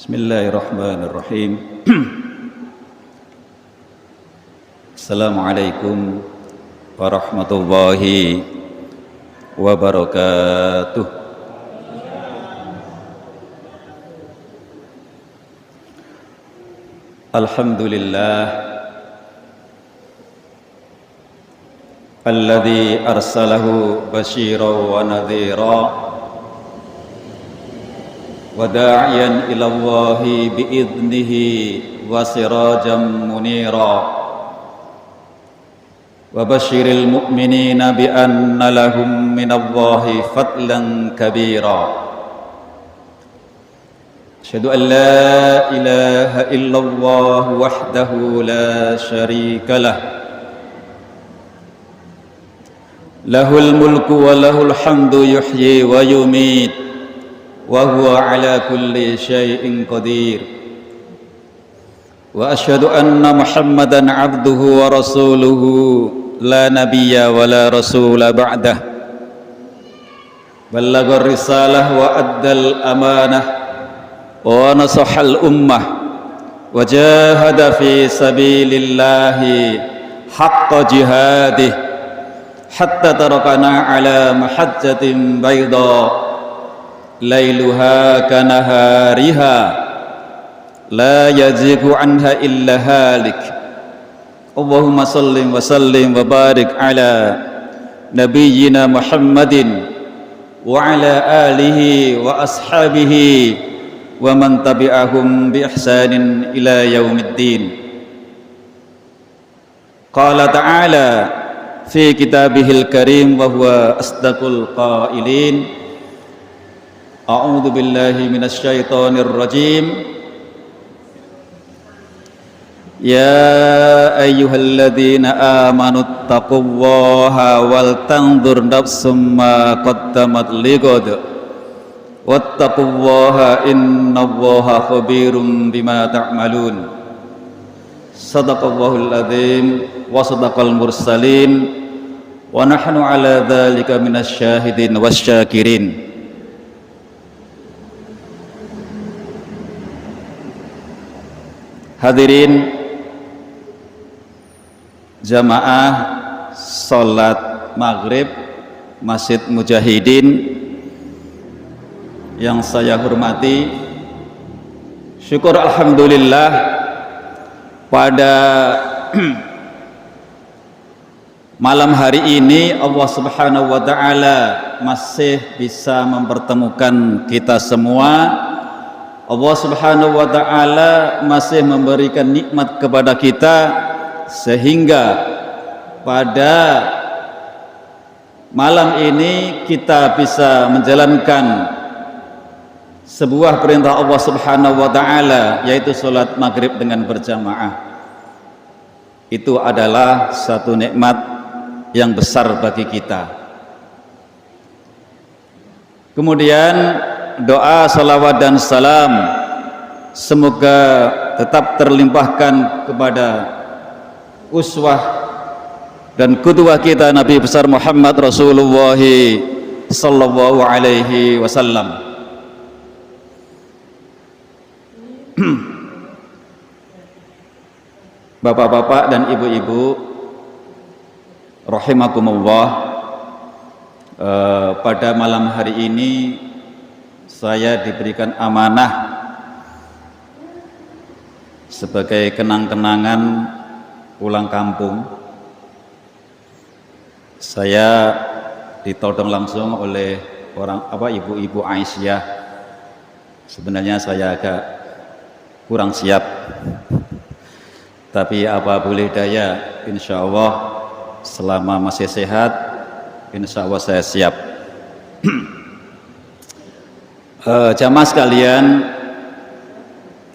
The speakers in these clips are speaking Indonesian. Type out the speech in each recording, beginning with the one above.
Bismillahirrahmanirrahim. Assalamualaikum warahmatullahi wabarakatuh. Alhamdulillah alladzi arsalahu basyiran wa nadhira wa da'iyan ila Allahi bi'idnihi wa sirajan munira wa basyiril mu'minina bi anna lahum minallahi fadlan kabira. Asyhadu an la ilaha illallah wahdahu la syarika lah, lahul mulku wa lahul hamdu yuhyi wa yumit wa huwa ala kulli syai'in qadir. Wa asyhadu anna Muhammadan abduhu wa rasuluhu la nabiyya wa la rasula ba'dah. Ballaghar risalah wa addal amanah wa nasahal ummah wa jahada fi sabilillahi haqqa jihadih hatta tarakana ala mahajjatin bayda lailuha kanahariha la yazigu anha illa halik. Allahumma sallim wa sallim wa barik ala nabiyyina Muhammadin wa ala alihi wa ashabihi wa man tabi'ahum bi ihsanin ila yaumiddin. Qala ta'ala fi kitabihil karim wa huwa asdaqul qailin. A'udzu billahi minasy syaithanir rajim. Ya ayyuhalladzina amanu taqullaha wal tanzur nafsum ma qaddamat lighad wattaqullaha innallaha khabirum bima ta'malun. Shadaqallahul adzim wa sadaqal mursalin wa nahnu ala dzalika minasy syahidin wasyakirin. Hadirin jamaah salat maghrib Masjid Mujahidin yang saya hormati, syukur alhamdulillah pada malam hari ini Allah Subhanahu wa taala masih bisa mempertemukan kita semua. Allah Subhanahu wa taala masih memberikan nikmat kepada kita sehingga pada malam ini kita bisa menjalankan sebuah perintah Allah Subhanahu wa taala, yaitu salat maghrib dengan berjamaah. Itu adalah satu nikmat yang besar bagi kita. Kemudian doa salawat dan salam semoga tetap terlimpahkan kepada uswah dan qudwah kita Nabi besar Muhammad Rasulullah sallallahu alaihi wasallam. Bapak-bapak dan ibu-ibu rahimakumullah, pada malam hari ini saya diberikan amanah sebagai kenang-kenangan pulang kampung. Saya ditodong langsung oleh ibu-ibu Aisyah. Sebenarnya saya agak kurang siap, tapi apa boleh daya, insya Allah selama masih sehat insya Allah saya siap. Jamaah sekalian,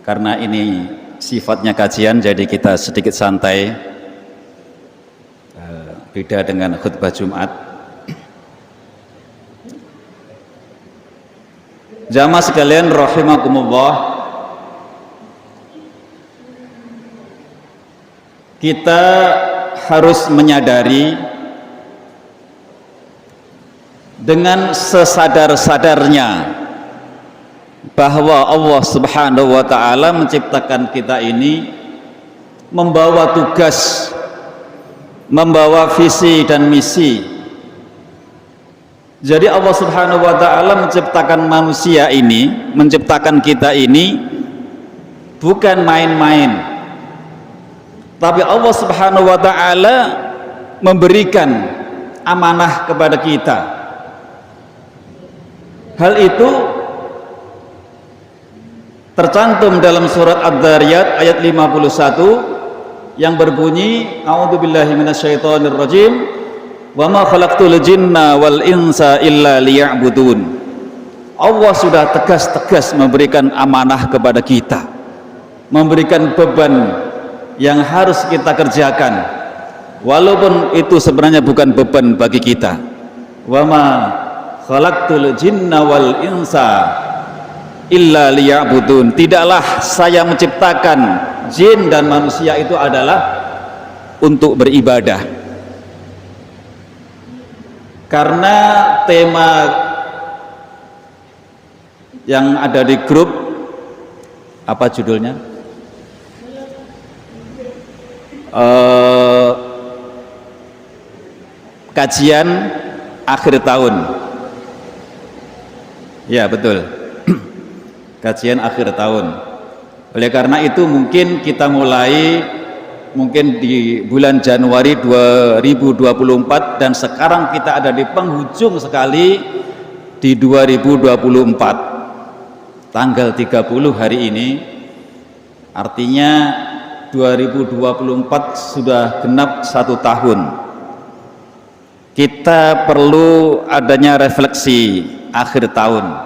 karena ini sifatnya kajian jadi kita sedikit santai, beda dengan khutbah Jumat. Jamaah sekalian rahimakumullah, kita harus menyadari dengan sesadar-sadarnya bahwa Allah Subhanahu wa taala menciptakan kita ini membawa tugas, membawa visi dan misi. Jadi Allah Subhanahu wa taala menciptakan manusia ini, menciptakan kita ini bukan main-main. Tapi Allah Subhanahu wa taala memberikan amanah kepada kita. Hal itu tercantum dalam surat Ad-Dzariyat ayat 51 yang berbunyi, a'udzubillahi minasyaitonirrajim, wa ma khalaqtul jinna wal insa illa liya'budun. Allah sudah tegas-tegas memberikan amanah kepada kita, memberikan beban yang harus kita kerjakan, walaupun itu sebenarnya bukan beban bagi kita. Wa ma khalaqtul jinna wal insa illa liya'budun. Tidaklah saya menciptakan jin dan manusia itu adalah untuk beribadah. Karena tema yang ada di grup, apa judulnya? Kajian akhir tahun. Ya, betul. Kajian akhir tahun. Oleh karena itu mungkin kita mulai mungkin di bulan Januari 2024 dan sekarang kita ada di penghujung sekali di 2024. Tanggal 30 hari ini, artinya 2024 sudah genap 1 tahun. Kita perlu adanya refleksi akhir tahun.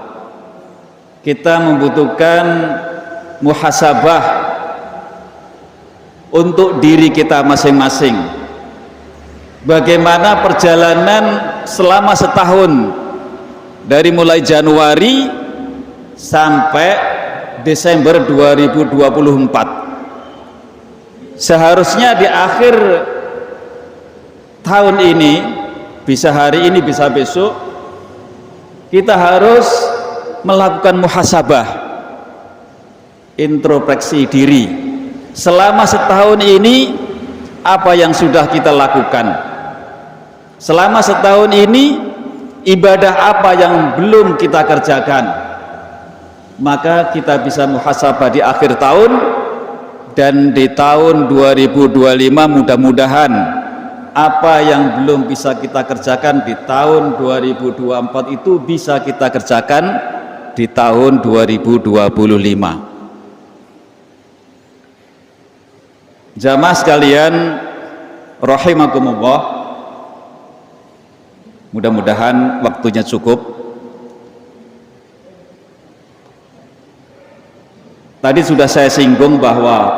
Kita membutuhkan muhasabah untuk diri kita masing-masing. Bagaimana perjalanan selama setahun dari mulai Januari sampai Desember 2024. Seharusnya di akhir tahun ini, bisa hari ini bisa besok, kita harus melakukan muhasabah, introspeksi diri. Selama setahun ini apa yang sudah kita lakukan? Selama setahun ini ibadah apa yang belum kita kerjakan? Maka kita bisa muhasabah di akhir tahun, dan di tahun 2025 mudah-mudahan apa yang belum bisa kita kerjakan di tahun 2024 itu bisa kita kerjakan di tahun 2025. Jamaah sekalian rahimakumullah, mudah-mudahan waktunya cukup. Tadi sudah saya singgung bahwa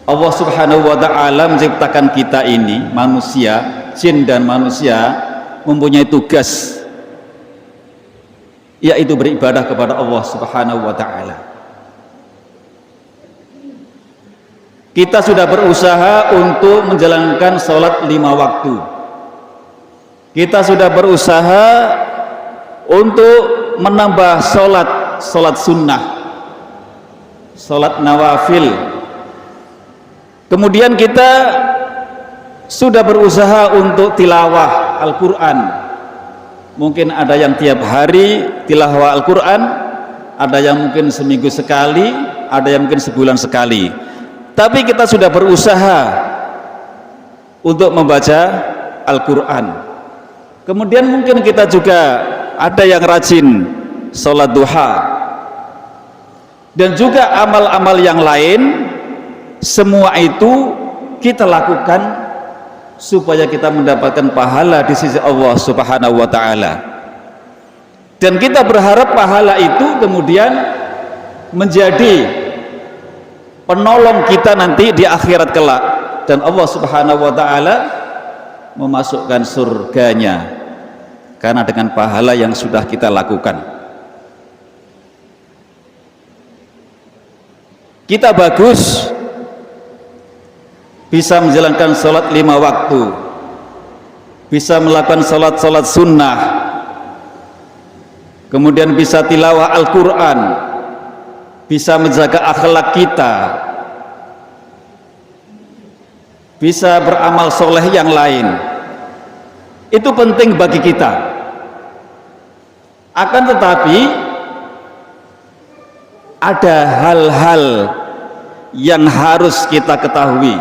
Allah Subhanahu wa ta'ala menciptakan kita ini, manusia, jin dan manusia, mempunyai tugas, yaitu beribadah kepada Allah Subhanahu wa ta'ala. Kita sudah berusaha untuk menjalankan sholat 5 waktu. Kita sudah berusaha untuk menambah sholat sunnah, sholat nawafil. Kemudian kita sudah berusaha untuk tilawah Al-Quran. Mungkin ada yang tiap hari tilawah Al-Quran, ada yang mungkin seminggu sekali, ada yang mungkin sebulan sekali. Tapi kita sudah berusaha untuk membaca Al-Quran. Kemudian mungkin kita juga ada yang rajin sholat duha, dan juga amal-amal yang lain. Semua itu kita lakukan supaya kita mendapatkan pahala di sisi Allah Subhanahu wa ta'ala, dan kita berharap pahala itu kemudian menjadi penolong kita nanti di akhirat kelak, dan Allah Subhanahu wa ta'ala memasukkan surganya karena dengan pahala yang sudah kita lakukan. Kita bagus bisa menjalankan sholat 5 waktu, bisa melakukan sholat sunnah, kemudian bisa tilawah Al-Quran, bisa menjaga akhlak kita, bisa beramal soleh yang lain. Itu penting bagi kita. Akan tetapi ada hal-hal yang harus kita ketahui.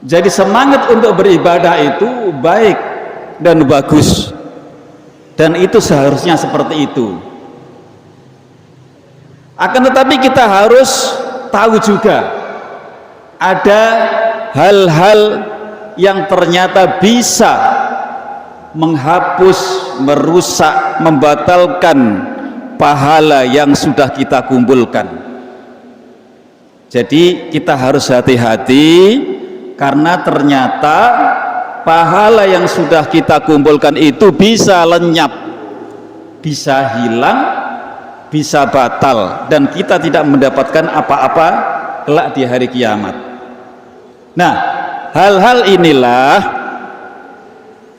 Jadi semangat untuk beribadah itu baik dan bagus, dan itu seharusnya seperti itu. Akan tetapi kita harus tahu juga ada hal-hal yang ternyata bisa menghapus, merusak, membatalkan pahala yang sudah kita kumpulkan. Jadi kita harus hati-hati, karena ternyata pahala yang sudah kita kumpulkan itu bisa lenyap, bisa hilang, bisa batal, dan kita tidak mendapatkan apa-apa kelak di hari kiamat. Nah, hal-hal inilah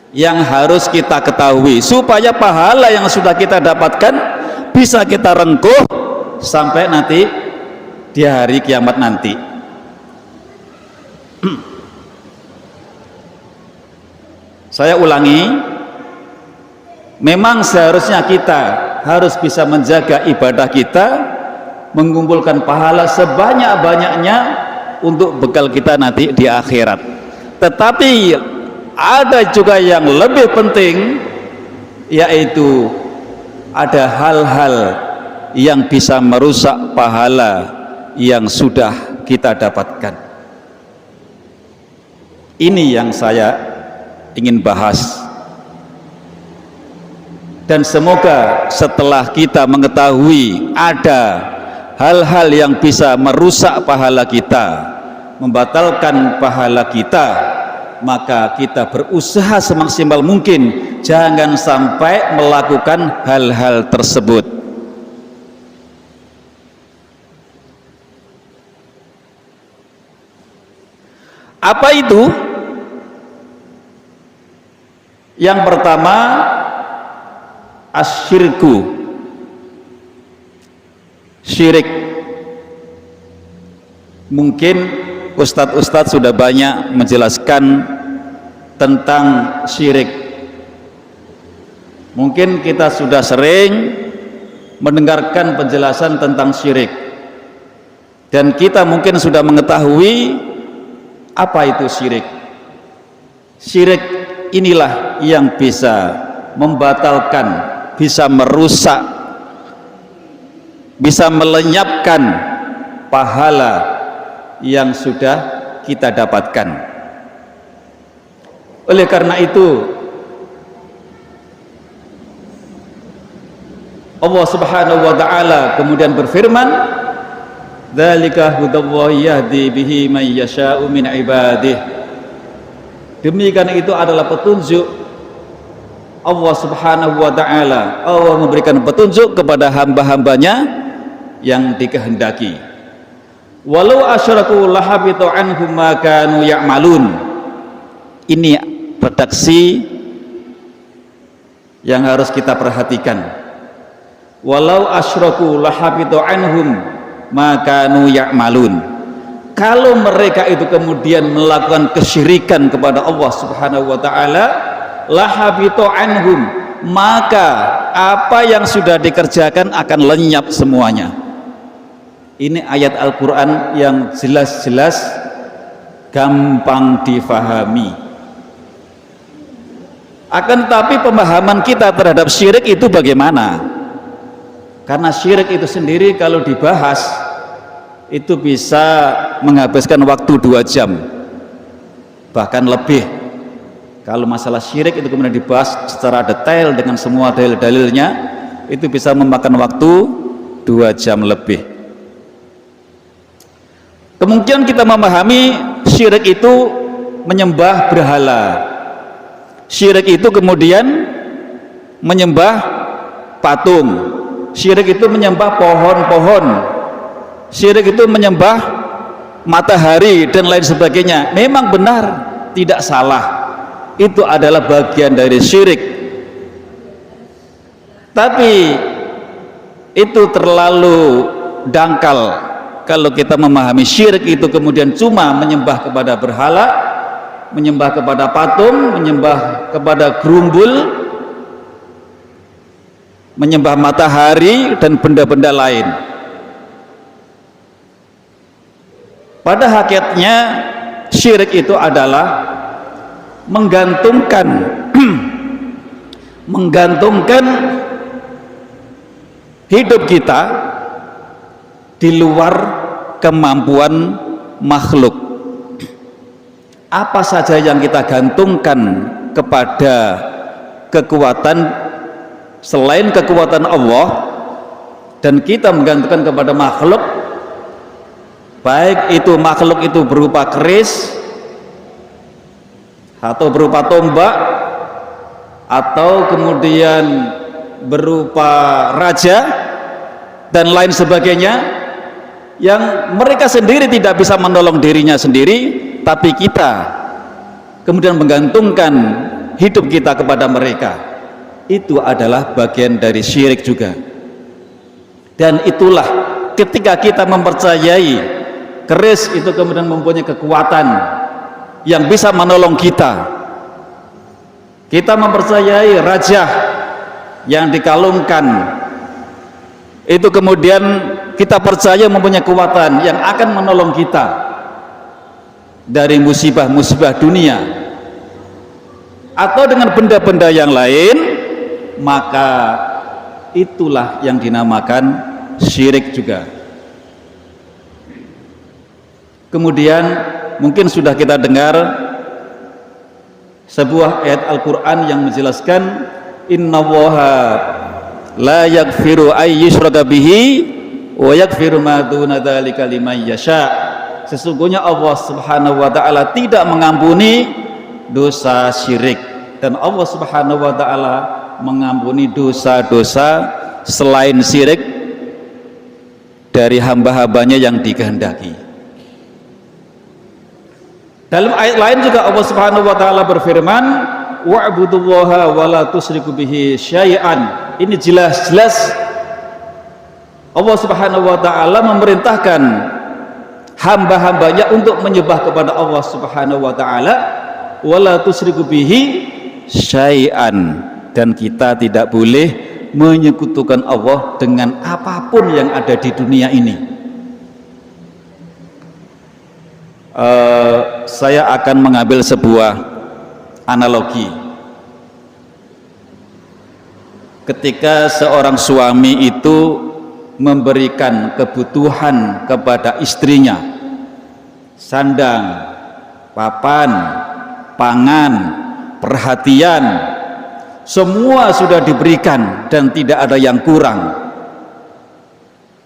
yang harus kita ketahui supaya pahala yang sudah kita dapatkan bisa kita rengkuh sampai nanti di hari kiamat nanti. Saya ulangi, memang seharusnya kita harus bisa menjaga ibadah kita, mengumpulkan pahala sebanyak-banyaknya untuk bekal kita nanti di akhirat. Tetapi ada juga yang lebih penting, yaitu ada hal-hal yang bisa merusak pahala yang sudah kita dapatkan. Ini yang saya ingin bahas, dan semoga setelah kita mengetahui ada hal-hal yang bisa merusak pahala kita, membatalkan pahala kita, maka kita berusaha semaksimal mungkin jangan sampai melakukan hal-hal tersebut. Apa itu? Yang pertama, asyirku, syirik. Mungkin ustadz-ustadz sudah banyak menjelaskan tentang syirik. Mungkin kita sudah sering mendengarkan penjelasan tentang syirik, dan kita mungkin sudah mengetahui apa itu syirik. Syirik inilah yang bisa membatalkan, bisa merusak, bisa melenyapkan pahala yang sudah kita dapatkan. Oleh karena itu Allah Subhanahu wa ta'ala kemudian berfirman, dzalika hudallahi yahdi bihi man yasha'u min ibadihi. Demikian itu adalah petunjuk Allah Subhanahu wa ta'ala. Allah memberikan petunjuk kepada hamba-hambanya yang dikehendaki. Walau asyraku lahabitu anhum ma kanu ya'malun. Ini redaksi yang harus kita perhatikan. Walau asyraku lahabitu anhum ma kanu ya'malun. Kalau mereka itu kemudian melakukan kesyirikan kepada Allah Subhanahu wa ta'ala, lahabitu anhum, maka apa yang sudah dikerjakan akan lenyap semuanya. Ini ayat Al-Quran yang jelas-jelas gampang difahami. Akan tetapi pemahaman kita terhadap syirik itu bagaimana? Karena syirik itu sendiri kalau dibahas itu bisa menghabiskan waktu 2 jam, bahkan lebih. Kalau masalah syirik itu kemudian dibahas secara detail dengan semua dalil-dalilnya, itu bisa memakan waktu 2 jam lebih. Kemungkinan kita memahami syirik itu menyembah berhala, syirik itu kemudian menyembah patung, syirik itu menyembah pohon-pohon, syirik itu menyembah matahari dan lain sebagainya. Memang benar, tidak salah, itu adalah bagian dari syirik. Tapi itu terlalu dangkal kalau kita memahami syirik itu kemudian cuma menyembah kepada berhala, menyembah kepada patung, menyembah kepada gerumbul, menyembah matahari dan benda-benda lain. Pada hakikatnya syirik itu adalah menggantungkan hidup kita di luar kemampuan makhluk. Apa saja yang kita gantungkan kepada kekuatan selain kekuatan Allah dan kita menggantungkan kepada makhluk, baik itu makhluk itu berupa keris atau berupa tombak atau kemudian berupa raja dan lain sebagainya, yang mereka sendiri tidak bisa menolong dirinya sendiri, tapi kita kemudian menggantungkan hidup kita kepada mereka. Itu adalah bagian dari syirik juga. Dan itulah ketika kita mempercayai keris itu kemudian mempunyai kekuatan yang bisa menolong kita, kita mempercayai raja yang dikalungkan itu kemudian kita percaya mempunyai kekuatan yang akan menolong kita dari musibah-musibah dunia atau dengan benda-benda yang lain, maka itulah yang dinamakan syirik juga. Kemudian mungkin sudah kita dengar sebuah ayat Al-Quran yang menjelaskan innallaha la yaghfiru ay yushraka bihi wa yaghfiru ma duna dzalika liman yasha. Sesungguhnya Allah Subhanahu wa taala tidak mengampuni dosa syirik, dan Allah Subhanahu wa taala mengampuni dosa-dosa selain syirik dari hamba-hambanya yang dikehendaki. Dalam ayat lain juga Allah Subhanahu wa taala berfirman, wa'budullaha wa la tusyriku bihi syai'an. Ini jelas-jelas Allah Subhanahu wa taala memerintahkan hamba-hambanya untuk menyembah kepada Allah Subhanahu wa taala, wa la tusyriku bihi syai'an, dan kita tidak boleh menyekutukan Allah dengan apapun yang ada di dunia ini. Saya akan mengambil sebuah analogi. Ketika seorang suami itu memberikan kebutuhan kepada istrinya, sandang, papan, pangan, perhatian, semua sudah diberikan dan tidak ada yang kurang,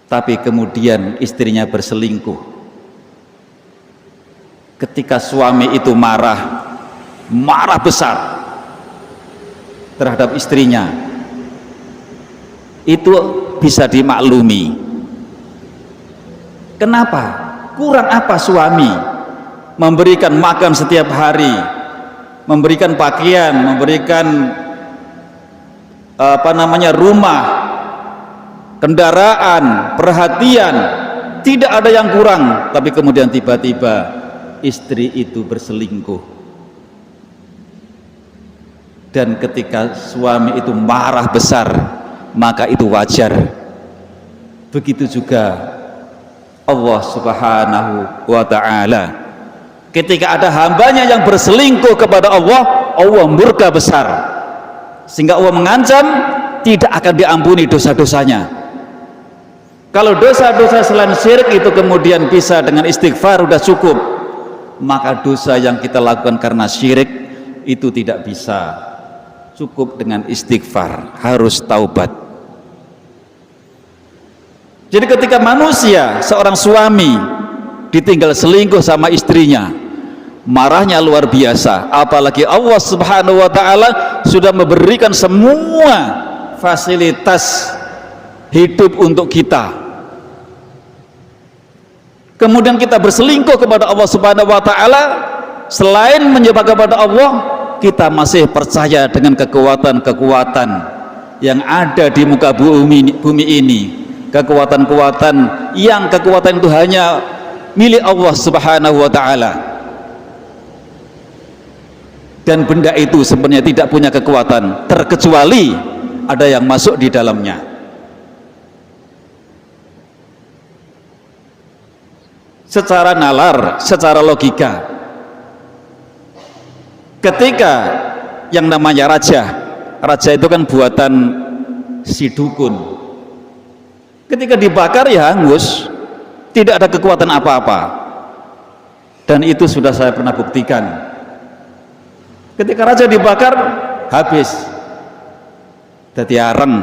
tapi kemudian istrinya berselingkuh. Ketika suami itu marah besar terhadap istrinya, itu bisa dimaklumi. Kenapa? Kurang apa suami memberikan makan setiap hari, memberikan pakaian, memberikan rumah, kendaraan, perhatian, tidak ada yang kurang, tapi kemudian tiba-tiba istri itu berselingkuh. Dan ketika suami itu marah besar, maka itu wajar. Begitu juga Allah Subhanahu wa ta'ala, ketika ada hambanya yang berselingkuh kepada Allah, Allah murka besar, sehingga Allah mengancam tidak akan diampuni dosa-dosanya. Kalau dosa-dosa selain syirik itu kemudian bisa dengan istighfar sudah cukup, maka dosa yang kita lakukan karena syirik itu tidak bisa cukup dengan istighfar, harus taubat. Jadi ketika manusia, seorang suami ditinggal selingkuh sama istrinya, marahnya luar biasa. Apalagi Allah Subhanahu wa ta'ala sudah memberikan semua fasilitas hidup untuk kita, kemudian kita berselingkuh kepada Allah Subhanahu wa ta'ala. Selain menyembah kepada Allah, kita masih percaya dengan kekuatan-kekuatan yang ada di muka bumi ini, kekuatan-kekuatan yang kekuatan itu hanya milik Allah Subhanahu wa taala, dan benda itu sebenarnya tidak punya kekuatan terkecuali ada yang masuk di dalamnya. Secara nalar, secara logika, ketika yang namanya raja itu kan buatan si dukun, ketika dibakar ya hangus, tidak ada kekuatan apa-apa. Dan itu sudah saya pernah buktikan. Ketika raja dibakar, habis, jadi areng,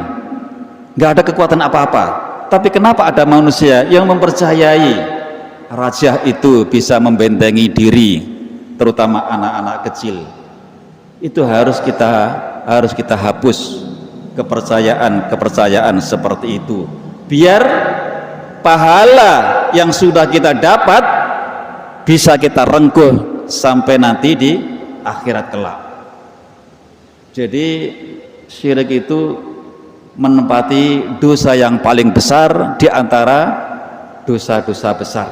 nggak ada kekuatan apa-apa. Tapi kenapa ada manusia yang mempercayai raja itu bisa membentengi diri, terutama anak-anak kecil? Itu harus kita hapus kepercayaan seperti itu, biar pahala yang sudah kita dapat bisa kita rengkuh sampai nanti di akhirat kelak. Jadi syirik itu menempati dosa yang paling besar di antara dosa-dosa besar.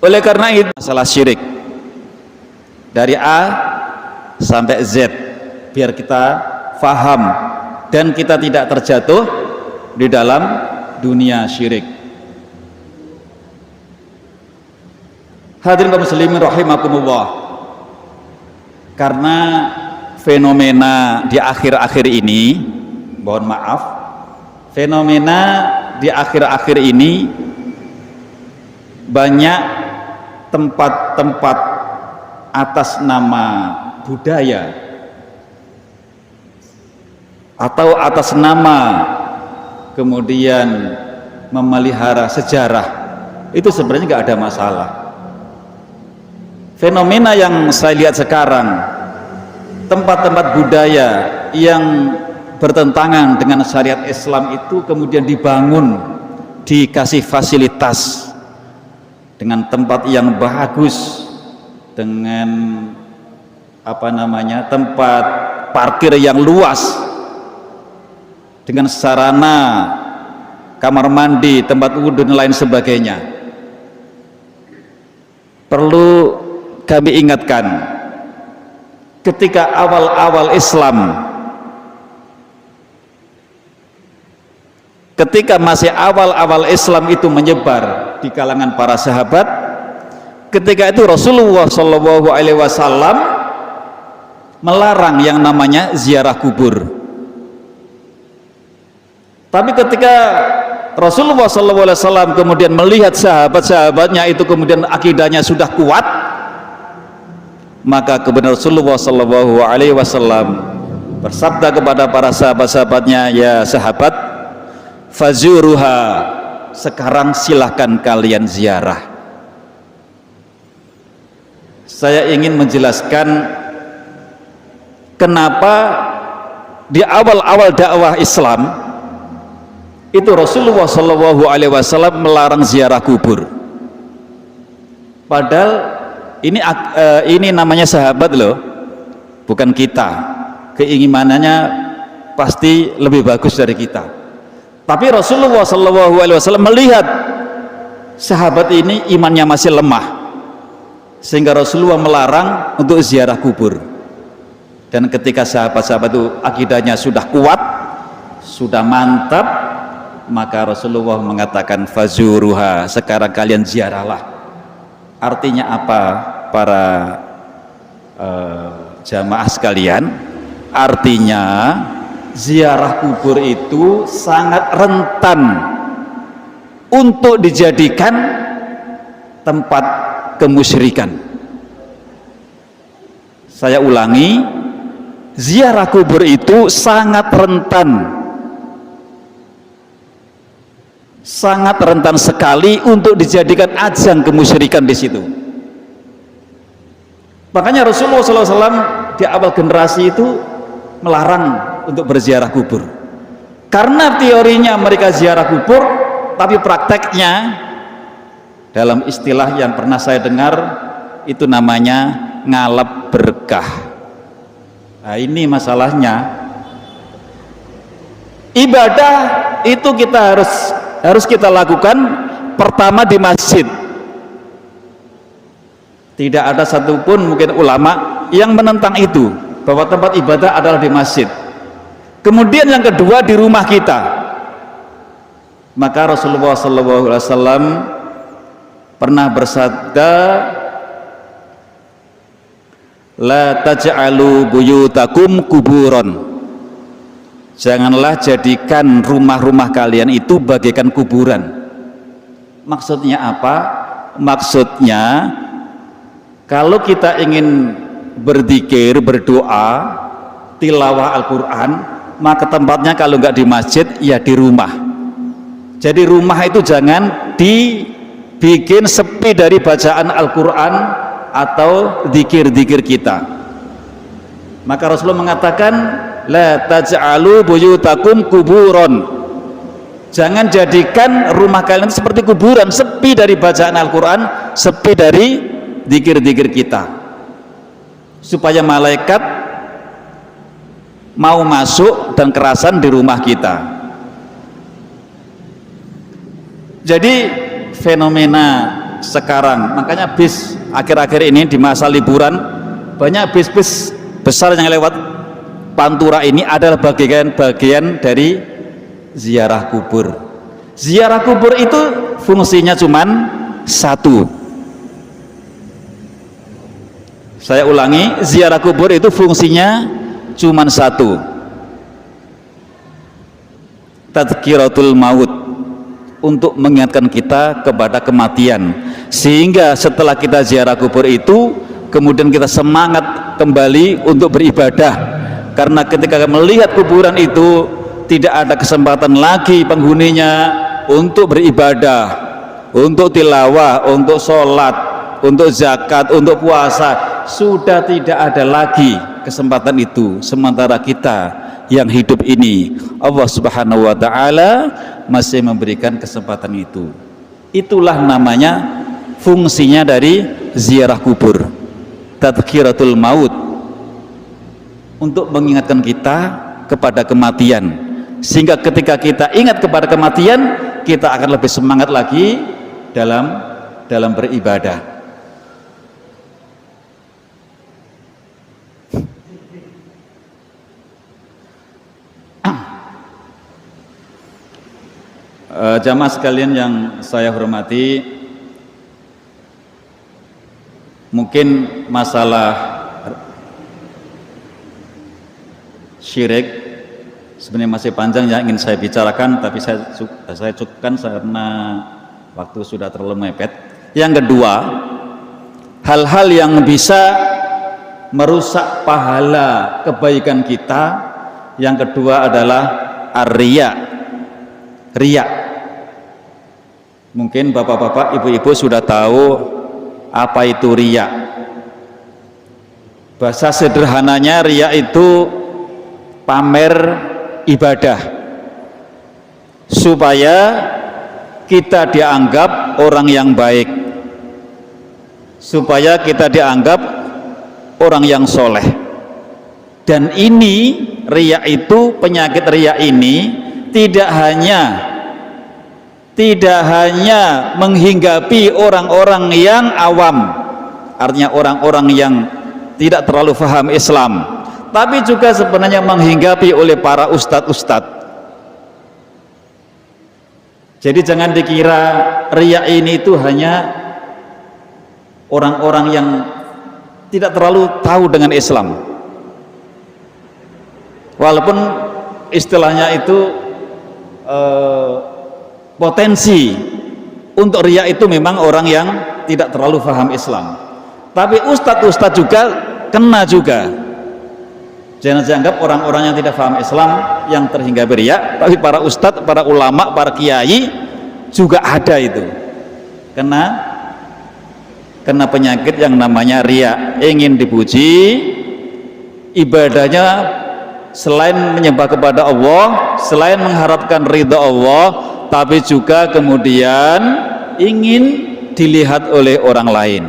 Oleh karena itu masalah syirik dari A sampai Z biar kita faham dan kita tidak terjatuh di dalam dunia syirik. Hadirin kaum muslimin rahimakumullah, karena fenomena di akhir-akhir ini, mohon maaf, fenomena di akhir-akhir ini banyak tempat-tempat atas nama budaya atau atas nama kemudian memelihara sejarah, itu sebenarnya nggak ada masalah. Fenomena yang saya lihat sekarang, tempat-tempat budaya yang bertentangan dengan syariat Islam itu kemudian dibangun, dikasih fasilitas dengan tempat yang bagus, dengan tempat parkir yang luas, dengan sarana kamar mandi, tempat wudhu dan lain sebagainya. Perlu kami ingatkan, ketika awal-awal Islam, ketika masih awal-awal Islam itu menyebar di kalangan para sahabat, ketika itu Rasulullah SAW melarang yang namanya ziarah kubur. Tapi ketika Rasulullah SAW kemudian melihat sahabat-sahabatnya itu kemudian akidahnya sudah kuat, maka kemudian Rasulullah SAW bersabda kepada para sahabat-sahabatnya, ya sahabat, fazuruha, sekarang silahkan kalian ziarah. Saya ingin menjelaskan kenapa di awal-awal dakwah Islam itu Rasulullah SAW melarang ziarah kubur. Padahal ini namanya sahabat loh, bukan kita. Keinginannya pasti lebih bagus dari kita. Tapi Rasulullah SAW melihat sahabat ini imannya masih lemah, sehingga Rasulullah melarang untuk ziarah kubur. Dan ketika sahabat-sahabat itu akidahnya sudah kuat, sudah mantap, maka Rasulullah mengatakan fazuruha, sekarang kalian ziarahlah. Artinya apa para jamaah sekalian? Artinya ziarah kubur itu sangat rentan untuk dijadikan tempat kemusyrikan. Saya ulangi, ziarah kubur itu sangat rentan sekali untuk dijadikan ajang kemusyrikan di situ. Makanya Rasulullah SAW di awal generasi itu melarang untuk berziarah kubur, karena teorinya mereka ziarah kubur, tapi prakteknya dalam istilah yang pernah saya dengar itu namanya ngalap berkah. Nah, ini masalahnya. Ibadah itu kita harus kita lakukan pertama di masjid. Tidak ada satupun mungkin ulama yang menentang itu, bahwa tempat ibadah adalah di masjid. Kemudian yang kedua di rumah kita. Maka Rasulullah SAW pernah bersabda, la taj'alu buyutakum kuburon. Janganlah jadikan rumah-rumah kalian itu bagaikan kuburan. Maksudnya apa? Maksudnya kalau kita ingin berzikir, berdoa, tilawah Al-Quran, maka tempatnya kalau nggak di masjid ya di rumah. Jadi rumah itu jangan dibikin sepi dari bacaan Al-Quran atau zikir-zikir kita. Maka Rasulullah mengatakan, la taj'alu buyutakum kuburon. Jangan jadikan rumah kalian seperti kuburan, sepi dari bacaan Al-Quran, sepi dari zikir-zikir kita, supaya malaikat mau masuk dan kerasan di rumah kita. Jadi fenomena sekarang, makanya bis akhir-akhir ini di masa liburan banyak bis-bis besar yang lewat Pantura ini adalah bagian dari ziarah kubur. Ziarah kubur itu fungsinya cuman satu. Saya ulangi, ziarah kubur itu fungsinya cuman satu. Tadzkiratul maut, untuk mengingatkan kita kepada kematian, sehingga setelah kita ziarah kubur itu kemudian kita semangat kembali untuk beribadah. Karena ketika melihat kuburan itu tidak ada kesempatan lagi penghuninya untuk beribadah, untuk tilawah, untuk sholat, untuk zakat, untuk puasa. Sudah tidak ada lagi kesempatan itu. Sementara kita yang hidup ini, Allah Subhanahu wa ta'ala masih memberikan kesempatan itu. Itulah namanya fungsinya dari ziarah kubur, tadzkiratul maut, untuk mengingatkan kita kepada kematian, sehingga ketika kita ingat kepada kematian, kita akan lebih semangat lagi dalam beribadah. Jamaah sekalian yang saya hormati, mungkin masalah syirik sebenarnya masih panjang yang ingin saya bicarakan, tapi saya cukupkan karena waktu sudah terlalu mepet. Yang kedua, hal-hal yang bisa merusak pahala kebaikan kita. Yang kedua adalah riya. Mungkin bapak-bapak, ibu-ibu sudah tahu apa itu riya. Bahasa sederhananya riya itu pamer ibadah supaya kita dianggap orang yang baik, supaya kita dianggap orang yang soleh. Dan ini riya itu, penyakit riya ini tidak hanya menghinggapi orang-orang yang awam, artinya orang-orang yang tidak terlalu paham Islam, tapi juga sebenarnya menghinggapi oleh para ustadz-ustadz. Jadi jangan dikira riya ini itu hanya orang-orang yang tidak terlalu tahu dengan Islam, walaupun istilahnya itu potensi untuk riya itu memang orang yang tidak terlalu paham Islam. Tapi ustadz-ustadz juga kena juga. Jangan dianggap orang-orang yang tidak paham Islam yang terhinggapi riya, tapi para ustadz, para ulama, para kiai juga ada itu kena penyakit yang namanya riya. Ingin dipuji, ibadahnya selain menyembah kepada Allah, selain mengharapkan ridha Allah, tapi juga kemudian ingin dilihat oleh orang lain.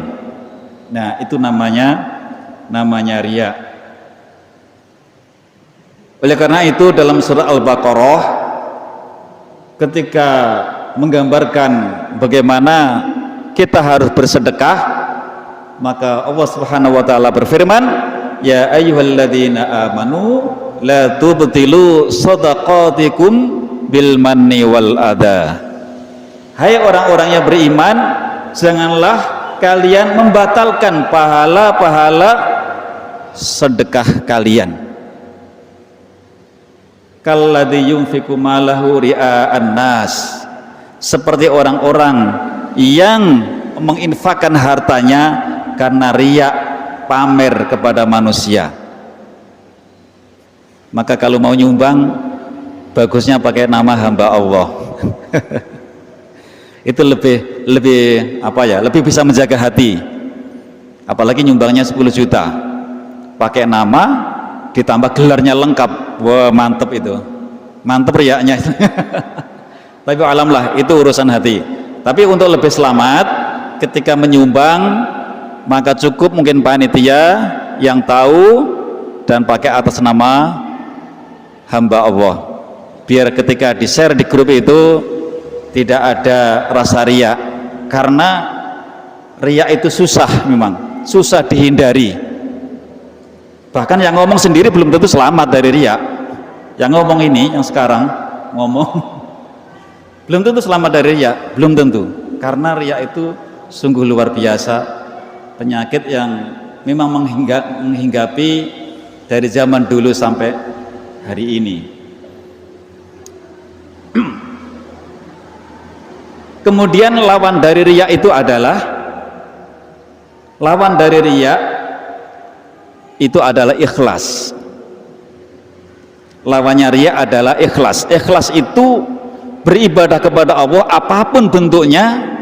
Nah, itu namanya riya. Oleh karena itu dalam surah Al-Baqarah ketika menggambarkan bagaimana kita harus bersedekah, maka Allah Subhanahu wa taala berfirman, ya ayyuhalladzina amanu la tubtilu shadaqatikum bil manni wal adha. Hai orang-orang yang beriman, janganlah kalian membatalkan pahala-pahala sedekah kalian. Kalladzi yunfiqu malahu ria'an nas, seperti orang-orang yang menginfakkan hartanya karena riya, pamer kepada manusia. Maka kalau mau nyumbang, bagusnya pakai nama hamba Allah. Itu lebih lebih bisa menjaga hati. Apalagi nyumbangnya 10 juta, pakai nama ditambah gelarnya lengkap, wah mantep itu, mantep riaknya. Tapi alamlah, itu urusan hati. Tapi untuk lebih selamat ketika menyumbang, maka cukup mungkin panitia yang tahu dan pakai atas nama hamba Allah, biar ketika di share di grup itu tidak ada rasa riak, karena riak itu susah, memang susah dihindari. Bahkan yang ngomong sendiri belum tentu selamat dari riak. Yang ngomong ini, yang sekarang ngomong belum tentu selamat dari riak, belum tentu, karena riak itu sungguh luar biasa, penyakit yang memang menghinggapi dari zaman dulu sampai hari ini. Kemudian lawan dari riya itu adalah ikhlas. Lawannya riya adalah ikhlas. Ikhlas itu beribadah kepada Allah apapun bentuknya,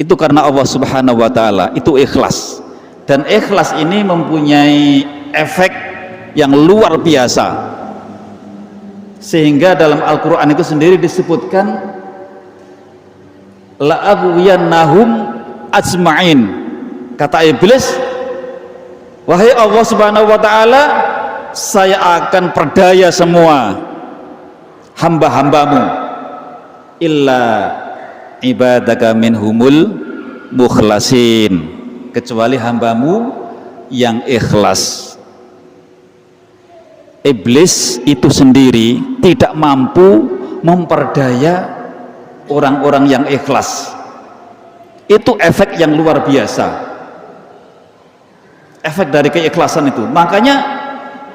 itu karena Allah Subhanahu wa taala, itu ikhlas. Dan ikhlas ini mempunyai efek yang luar biasa, sehingga dalam Al-Quran itu sendiri disebutkan la'aghwiyannahum ajma'in. Kata iblis, wahai Allah Subhanahu wa taala, saya akan perdaya semua hamba-hambamu illa ibadaka minhumul mukhlasin, kecuali hambamu yang ikhlas. Iblis itu sendiri tidak mampu memperdaya orang-orang yang ikhlas. Itu efek yang luar biasa, efek dari keikhlasan itu. Makanya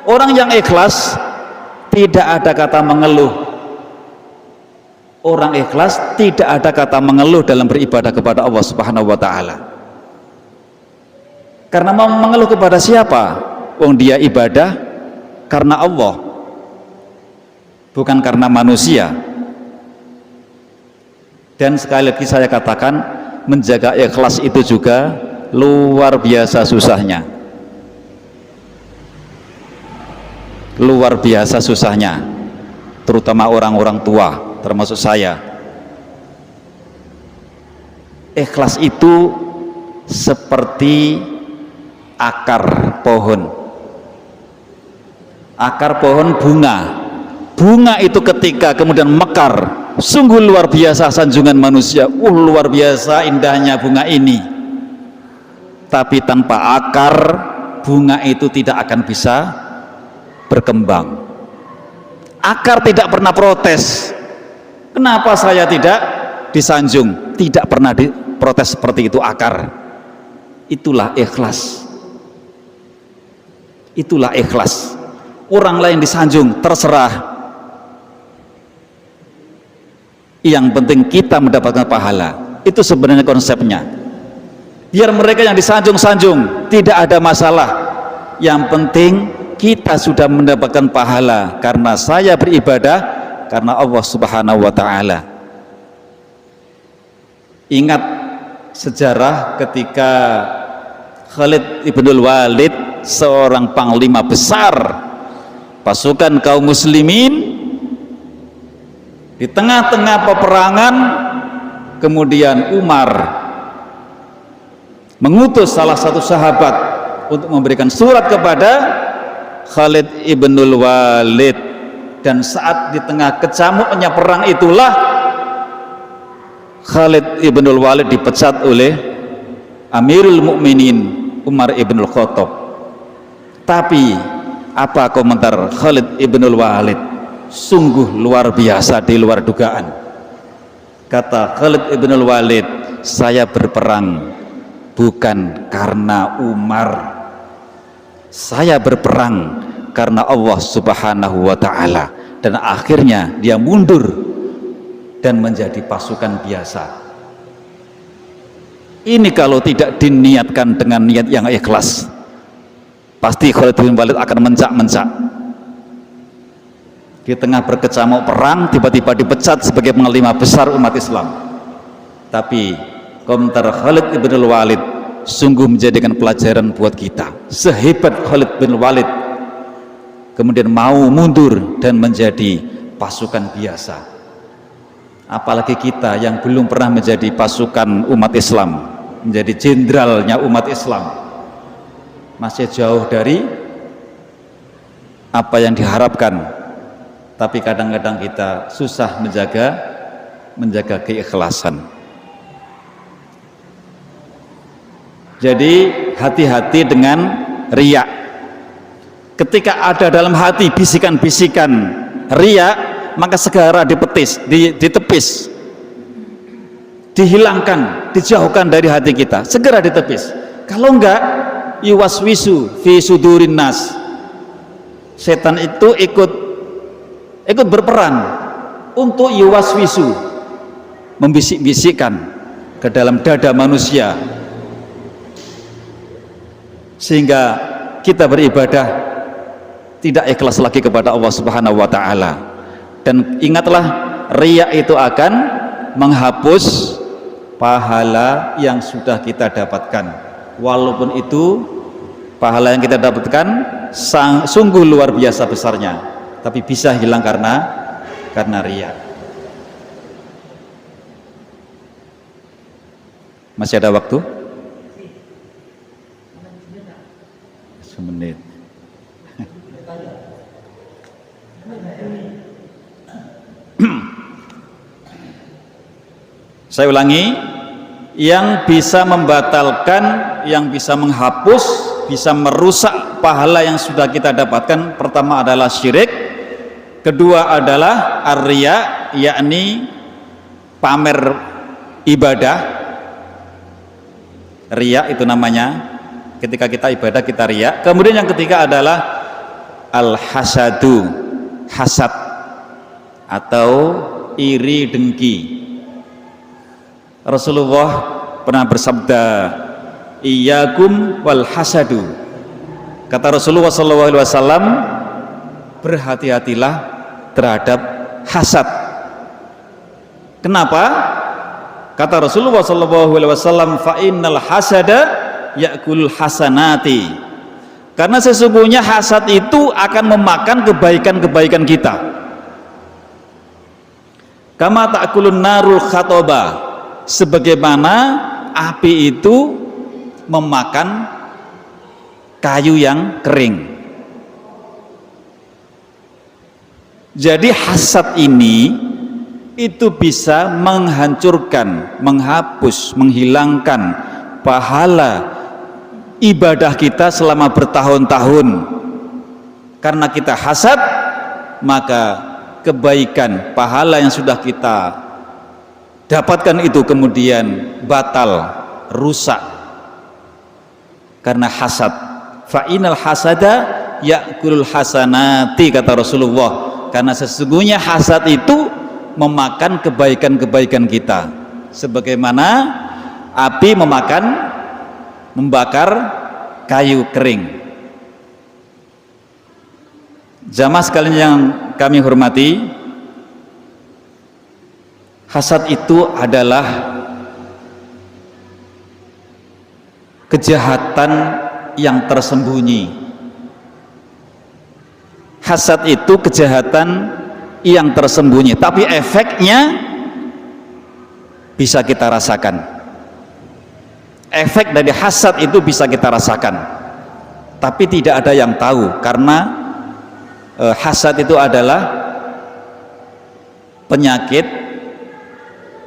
orang yang ikhlas tidak ada kata mengeluh. Orang ikhlas tidak ada kata mengeluh dalam beribadah kepada Allah Subhanahu wa taala. Karena mau mengeluh kepada siapa? Wong dia ibadah karena Allah, bukan karena manusia. Dan sekali lagi saya katakan, menjaga ikhlas itu juga luar biasa susahnya. Luar biasa susahnya, terutama orang-orang tua, termasuk saya. Ikhlas itu seperti akar pohon. Akar pohon bunga. Bunga itu ketika kemudian mekar, sungguh luar biasa sanjungan manusia. Luar biasa indahnya bunga ini. Tapi tanpa akar, bunga itu tidak akan bisa berkembang. Akar tidak pernah protes, kenapa saya tidak disanjung, tidak pernah diprotes seperti itu akar. Itulah ikhlas. Itulah ikhlas. Orang lain disanjung terserah, yang penting kita mendapatkan pahala. Itu sebenarnya konsepnya. Biar mereka yang disanjung-sanjung tidak ada masalah, yang penting kita sudah mendapatkan pahala karena saya beribadah karena Allah Subhanahu wa taala. Ingat sejarah ketika Khalid ibnul Walid, seorang panglima besar pasukan kaum muslimin, di tengah-tengah peperangan kemudian Umar mengutus salah satu sahabat untuk memberikan surat kepada Khalid ibnul Walid, dan saat di tengah kecamuknya perang itulah Khalid ibnul Walid dipecat oleh Amirul Mukminin Umar ibnul Khattab. Tapi apa komentar Khalid ibnul Walid? Sungguh luar biasa, di luar dugaan. Kata Khalid ibnul Walid, saya berperang bukan karena Umar, saya berperang karena Allah Subhanahu wa ta'ala. Dan akhirnya dia mundur dan menjadi pasukan biasa. Ini kalau tidak diniatkan dengan niat yang ikhlas, pasti Khalid bin Walid akan mencak-mencak. Di tengah berkecamuk perang tiba-tiba dipecat sebagai panglima besar umat Islam. Tapi komentar Khalid bin Walid sungguh menjadikan pelajaran buat kita. Sehebat Khalid bin Walid kemudian mau mundur dan menjadi pasukan biasa, apalagi kita yang belum pernah menjadi pasukan umat Islam, menjadi jenderalnya umat Islam, masih jauh dari apa yang diharapkan. Tapi kadang-kadang kita susah menjaga keikhlasan. Jadi hati-hati dengan riya. Ketika ada dalam hati bisikan-bisikan riya, maka segera ditepis, dihilangkan, dijauhkan dari hati kita, segera ditepis. Kalau enggak, yuwaswisu fi sudurin nas, setan itu ikut berperan untuk yuwaswisu, membisik-bisikkan ke dalam dada manusia, sehingga kita beribadah tidak ikhlas lagi kepada Allah Subhanahu wa ta'ala. Dan ingatlah, riya itu akan menghapus pahala yang sudah kita dapatkan, walaupun itu pahala yang kita dapatkan sungguh luar biasa besarnya, tapi bisa hilang karena riya. Masih ada waktu? Semenit. Saya ulangi, yang bisa membatalkan, yang bisa menghapus, bisa merusak pahala yang sudah kita dapatkan, pertama adalah syirik, kedua adalah ar-riya, yakni pamer ibadah. Riya itu namanya ketika kita ibadah kita riya. Kemudian yang ketiga adalah al-hasadu, hasad atau iri dengki. Rasulullah pernah bersabda, iyyakum wal hasadu. Kata Rasulullah SAW, berhati-hatilah terhadap hasad. Kenapa? Kata Rasulullah SAW, fa innal hasada ya'kulul hasanati. Karena sesungguhnya hasad itu akan memakan kebaikan-kebaikan kita. Kama ta'kulun narul khatoba, sebagaimana api itu memakan kayu yang kering. Jadi hasad ini itu bisa menghancurkan, menghapus, menghilangkan pahala ibadah kita selama bertahun-tahun. Karena kita hasad, maka kebaikan, pahala yang sudah kita dapatkan itu kemudian batal, rusak karena hasad. Fa'inal hasada ya'kulul hasanati, kata Rasulullah. Karena sesungguhnya hasad itu memakan kebaikan-kebaikan kita, sebagaimana api membakar kayu kering. Jamaah sekalian yang kami hormati, hasad itu adalah kejahatan yang tersembunyi. Hasad itu kejahatan yang tersembunyi, tapi efeknya bisa kita rasakan. Efek dari hasad itu bisa kita rasakan, tapi tidak ada yang tahu, karena hasad itu adalah penyakit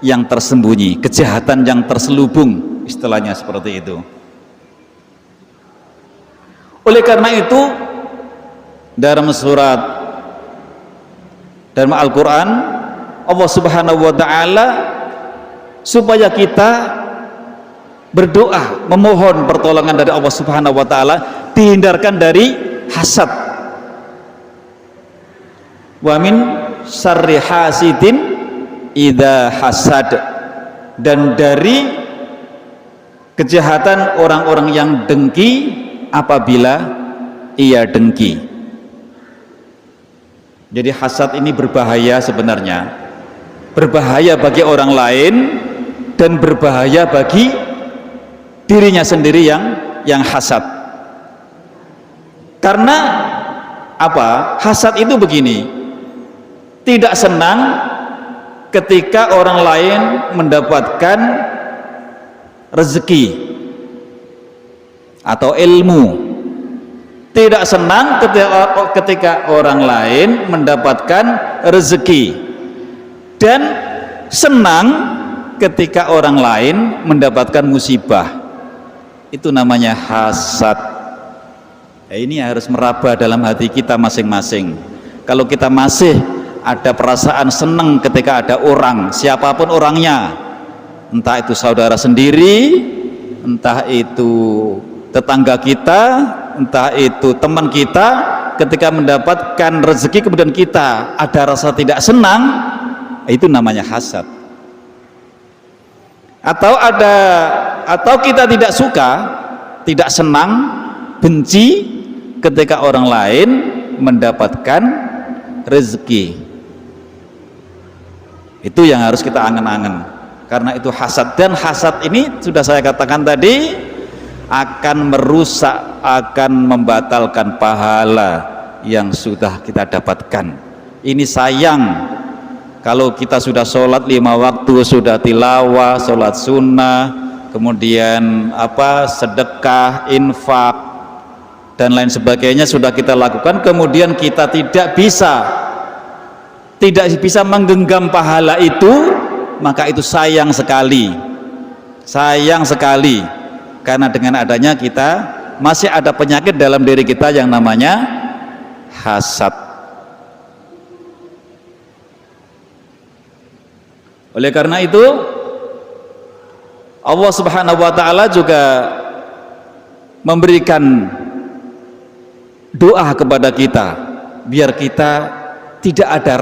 yang tersembunyi, kejahatan yang terselubung, istilahnya seperti itu. Oleh karena itu dalam Al-Quran Allah Subhanahu wa ta'ala supaya kita berdoa memohon pertolongan dari Allah Subhanahu wa ta'ala dihindarkan dari hasad. Wa min syarri hasidin idza hasad, dan dari kejahatan orang-orang yang dengki apabila ia dengki. Jadi hasad ini berbahaya sebenarnya, berbahaya bagi orang lain dan berbahaya bagi dirinya sendiri yang hasad. Karena apa? Hasad itu begini, tidak senang ketika orang lain mendapatkan rezeki atau ilmu, tidak senang ketika orang lain mendapatkan rezeki, dan senang ketika orang lain mendapatkan musibah. Itu namanya hasad. Ya, ini harus meraba dalam hati kita masing-masing. Kalau kita masih ada perasaan senang ketika ada orang, siapapun orangnya, entah itu saudara sendiri, entah itu tetangga kita, entah itu teman kita, ketika mendapatkan rezeki kemudian kita ada rasa tidak senang, itu namanya hasad. Atau kita tidak suka, tidak senang, benci ketika orang lain mendapatkan rezeki. Itu yang harus kita angen-angen, karena itu hasad. Dan hasad ini sudah saya katakan tadi akan merusak, akan membatalkan pahala yang sudah kita dapatkan. Ini sayang kalau kita sudah sholat 5 waktu, sudah tilawah, sholat sunnah, kemudian sedekah, infak dan lain sebagainya sudah kita lakukan, kemudian kita tidak bisa menggenggam pahala itu, maka itu sayang sekali, karena dengan adanya kita masih ada penyakit dalam diri kita yang namanya hasad. Oleh karena itu Allah Subhanahu wa ta'ala juga memberikan doa kepada kita biar kita tidak ada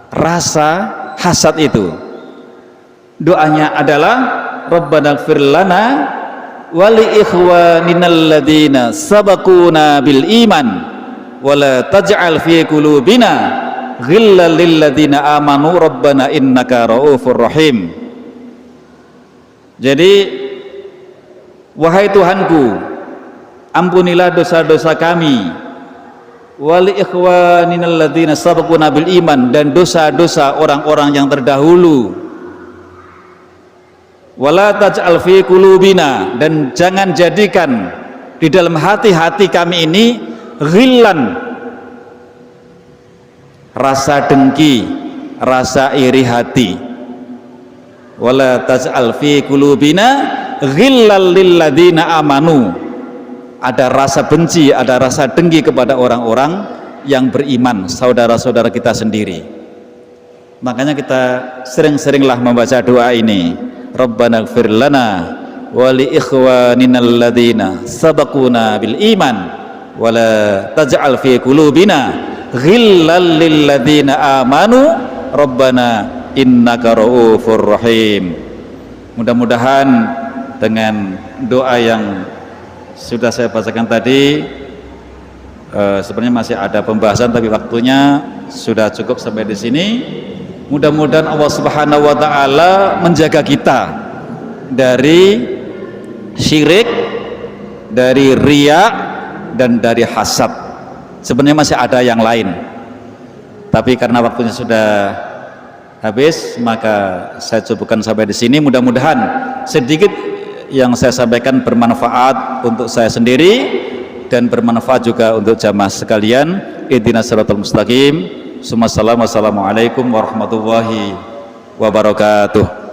rasa hasad itu. Doanya adalah Rabbana ighfir lana wa li ikhwaninal ladzina sabaquna bil iman wa la taj'al fi qulubina ghillal lil ladzina amanu rabbana innaka raufur rahim. Jadi, wahai Tuhanku, ampunilah dosa-dosa kami, wali ikhwaninal ladzina sabaquna bil iman, dan dosa-dosa orang-orang yang terdahulu, wala taj'al fi qulubina, dan jangan jadikan di dalam hati-hati kami ini ghillan, rasa dengki, rasa iri hati, wala taj'al fi qulubina ghillal lil ladzina amanu, ada rasa benci, ada rasa dengki kepada orang-orang yang beriman, saudara-saudara kita sendiri. Makanya kita sering-seringlah membaca doa ini, Rabbana ighfir lana wa li ikhwaninal ladzina sabaquna bil iman wa la taj'al fi qulubina ghillal lil ladzina amanu rabbana innaka raufur rahim. Mudah-mudahan dengan doa yang sudah saya bacakan tadi, sebenarnya masih ada pembahasan tapi waktunya sudah cukup sampai di sini. Mudah-mudahan Allah Subhanahu wa ta'ala menjaga kita dari syirik, dari riya, dan dari hasad. Sebenarnya masih ada yang lain, tapi karena waktunya sudah habis, maka saya cukupkan sampai di sini. Mudah-mudahan sedikit yang saya sampaikan bermanfaat untuk saya sendiri dan bermanfaat juga untuk jamaah sekalian. ihdinas siratal mustaqim. Assalamualaikum warahmatullahi wabarakatuh.